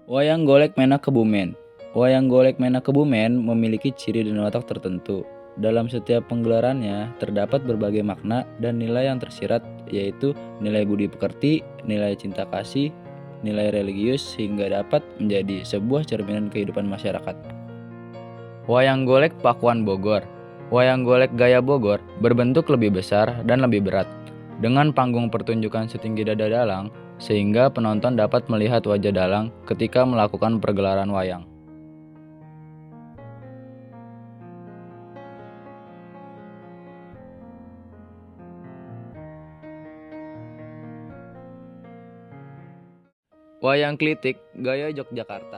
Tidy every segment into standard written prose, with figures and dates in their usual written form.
Wayang golek Mena Kebumen. Wayang golek Mena Kebumen memiliki ciri dan watak tertentu. Dalam setiap penggelarannya terdapat berbagai makna dan nilai yang tersirat, yaitu nilai budi pekerti, nilai cinta kasih, nilai religius, hingga dapat menjadi sebuah cerminan kehidupan masyarakat. Wayang golek Pakuan Bogor. Wayang golek gaya Bogor berbentuk lebih besar dan lebih berat, dengan panggung pertunjukan setinggi dada dalang, sehingga penonton dapat melihat wajah dalang ketika melakukan pergelaran wayang. Wayang klitik gaya Yogyakarta.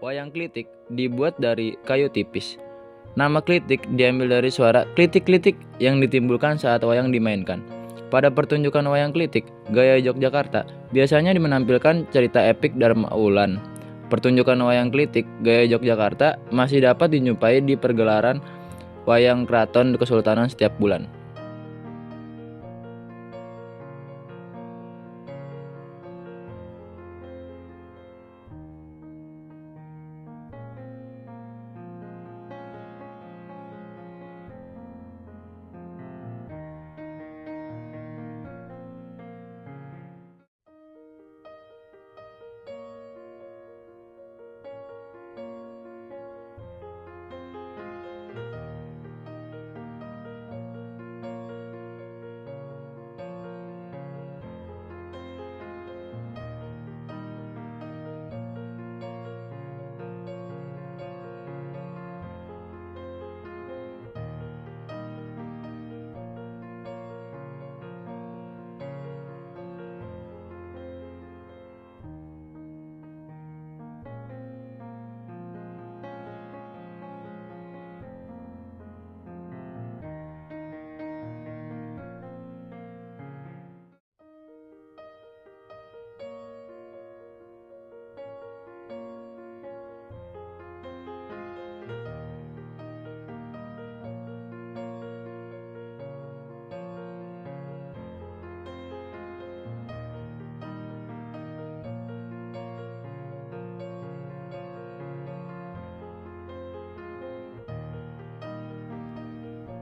Wayang klitik dibuat dari kayu tipis. Nama klitik diambil dari suara klitik-klitik yang ditimbulkan saat wayang dimainkan. Pada pertunjukan wayang klitik gaya Yogyakarta biasanya menampilkan cerita epik Dharma Wulan. Pertunjukan wayang klitik gaya Yogyakarta masih dapat dijumpai di pergelaran wayang keraton Kesultanan setiap bulan.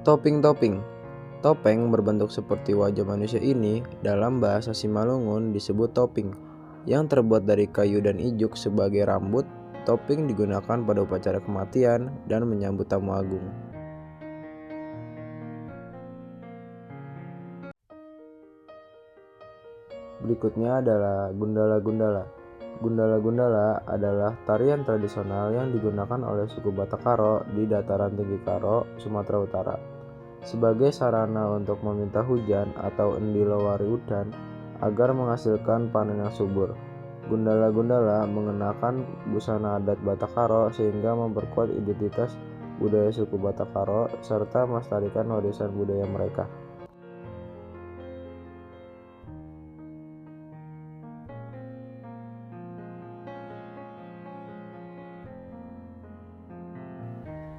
Toping-toping. Topeng berbentuk seperti wajah manusia ini dalam bahasa Simalungun disebut toping, yang terbuat dari kayu dan ijuk sebagai rambut. Topeng digunakan pada upacara kematian dan menyambut tamu agung. Berikutnya adalah gundala-gundala. Gundala-gundala adalah tarian tradisional yang digunakan oleh suku Batak Karo di dataran tinggi Karo, Sumatera Utara, sebagai sarana untuk meminta hujan atau endilo wariudan agar menghasilkan panen yang subur. Gundala-gundala mengenakan busana adat Batak Karo sehingga memperkuat identitas budaya suku Batak Karo serta melestarikan warisan budaya mereka.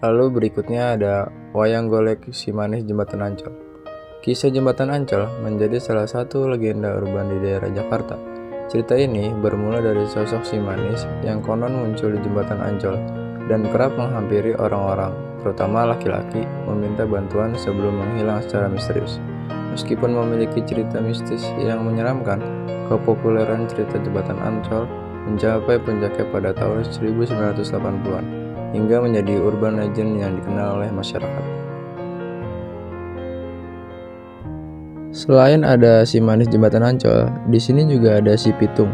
Lalu berikutnya ada wayang golek si manis Jembatan Ancol. Kisah Jembatan Ancol menjadi salah satu legenda urban di daerah Jakarta. Cerita ini bermula dari sosok si manis yang konon muncul di Jembatan Ancol dan kerap menghampiri orang-orang, terutama laki-laki, meminta bantuan sebelum menghilang secara misterius. Meskipun memiliki cerita mistis yang menyeramkan, kepopuleran cerita Jembatan Ancol mencapai puncaknya pada tahun 1980-an. hingga menjadi urban legend yang dikenal oleh masyarakat. Selain ada si manis Jembatan Ancol, di sini juga ada si Pitung.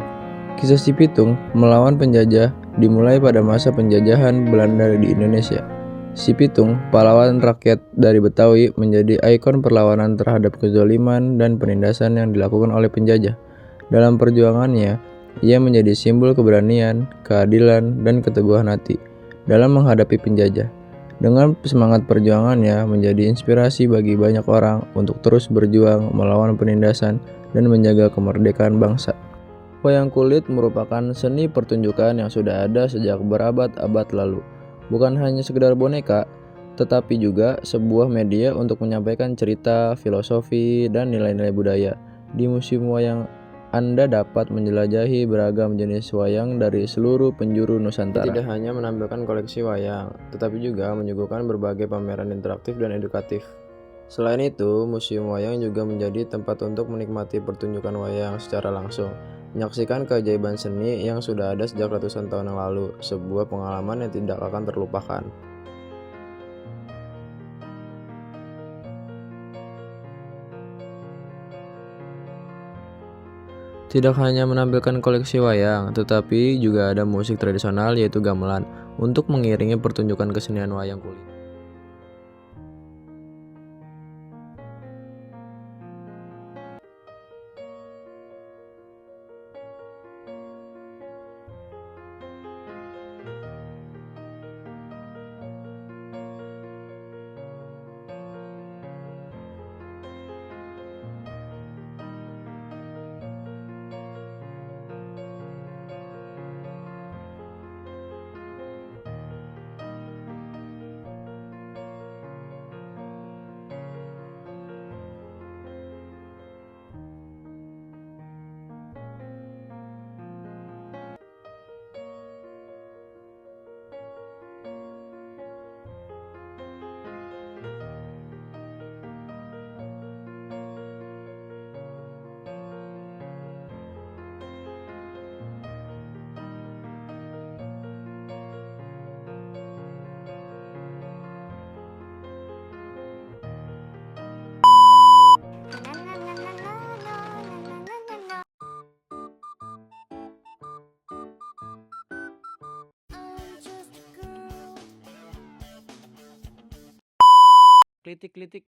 Kisah si Pitung melawan penjajah dimulai pada masa penjajahan Belanda di Indonesia. Si Pitung, pahlawan rakyat dari Betawi, menjadi ikon perlawanan terhadap kezaliman dan penindasan yang dilakukan oleh penjajah. Dalam perjuangannya, ia menjadi simbol keberanian, keadilan, dan keteguhan hati dalam menghadapi penjajah. Dengan semangat perjuangannya menjadi inspirasi bagi banyak orang untuk terus berjuang melawan penindasan dan menjaga kemerdekaan bangsa. Wayang kulit merupakan seni pertunjukan yang sudah ada sejak berabad-abad lalu. Bukan hanya sekedar boneka, tetapi juga sebuah media untuk menyampaikan cerita, filosofi, dan nilai-nilai budaya. Di Museum Wayang Anda dapat menjelajahi beragam jenis wayang dari seluruh penjuru Nusantara. Tidak hanya menampilkan koleksi wayang, tetapi juga menyuguhkan berbagai pameran interaktif dan edukatif. Selain itu, Museum Wayang juga menjadi tempat untuk menikmati pertunjukan wayang secara langsung, menyaksikan keajaiban seni yang sudah ada sejak ratusan tahun yang lalu, sebuah pengalaman yang tidak akan terlupakan. Tidak hanya menampilkan koleksi wayang, tetapi juga ada musik tradisional yaitu gamelan untuk mengiringi pertunjukan kesenian wayang kulit. Kritik-kritik